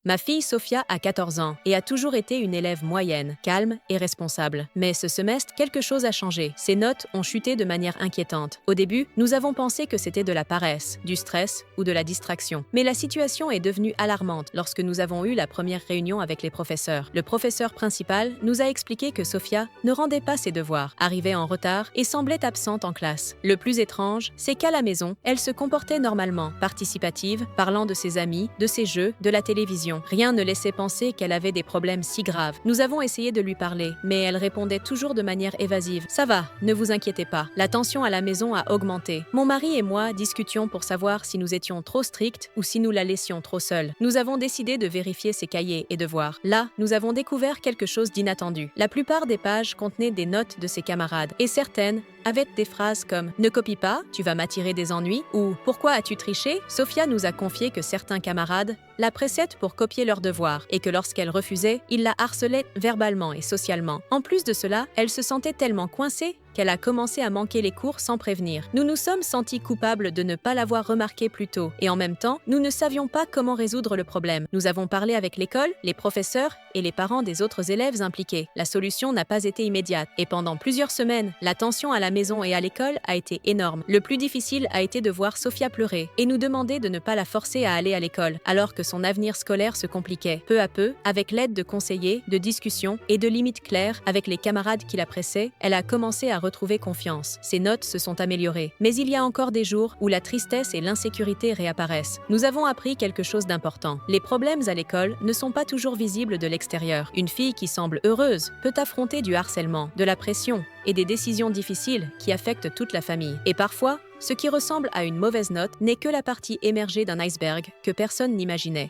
Ma fille Sophia a 14 ans et a toujours été une élève moyenne, calme et responsable. Mais ce semestre, quelque chose a changé. Ses notes ont chuté de manière inquiétante. Au début, nous avons pensé que c'était de la paresse, du stress ou de la distraction. Mais la situation est devenue alarmante lorsque nous avons eu la première réunion avec les professeurs. Le professeur principal nous a expliqué que Sophia ne rendait pas ses devoirs, arrivait en retard et semblait absente en classe. Le plus étrange, c'est qu'à la maison, elle se comportait normalement, participative, parlant de ses amis, de ses jeux, de la télévision. Rien ne laissait penser qu'elle avait des problèmes si graves. Nous avons essayé de lui parler, mais elle répondait toujours de manière évasive. « Ça va, ne vous inquiétez pas. » La tension à la maison a augmenté. Mon mari et moi discutions pour savoir si nous étions trop stricts ou si nous la laissions trop seule. Nous avons décidé de vérifier ses cahiers et devoirs. Là, nous avons découvert quelque chose d'inattendu. La plupart des pages contenaient des notes de ses camarades, et certaines avaient des phrases comme « Ne copie pas, tu vas m'attirer des ennuis » ou « Pourquoi as-tu triché ?» Sophia nous a confié que certains camarades la pressaient pour copier leurs devoirs et que lorsqu'elle refusait, ils la harcelaient verbalement et socialement. En plus de cela, elle se sentait tellement coincée qu'elle a commencé à manquer les cours sans prévenir. Nous nous sommes sentis coupables de ne pas l'avoir remarqué plus tôt et en même temps, nous ne savions pas comment résoudre le problème. Nous avons parlé avec l'école, les professeurs et les parents des autres élèves impliqués. La solution n'a pas été immédiate et pendant plusieurs semaines, la tension à la maison et à l'école a été énorme. Le plus difficile a été de voir Sophia pleurer et nous demander de ne pas la forcer à aller à l'école alors que son avenir scolaire se compliquait. Peu à peu, avec l'aide de conseillers, de discussions et de limites claires avec les camarades qui la pressaient, elle a commencé à retrouver confiance. Ses notes se sont améliorées. Mais il y a encore des jours où la tristesse et l'insécurité réapparaissent. Nous avons appris quelque chose d'important. Les problèmes à l'école ne sont pas toujours visibles de l'extérieur. Une fille qui semble heureuse peut affronter du harcèlement, de la pression et des décisions difficiles qui affectent toute la famille. Et parfois, ce qui ressemble à une mauvaise note n'est que la partie émergée d'un iceberg que personne n'imaginait.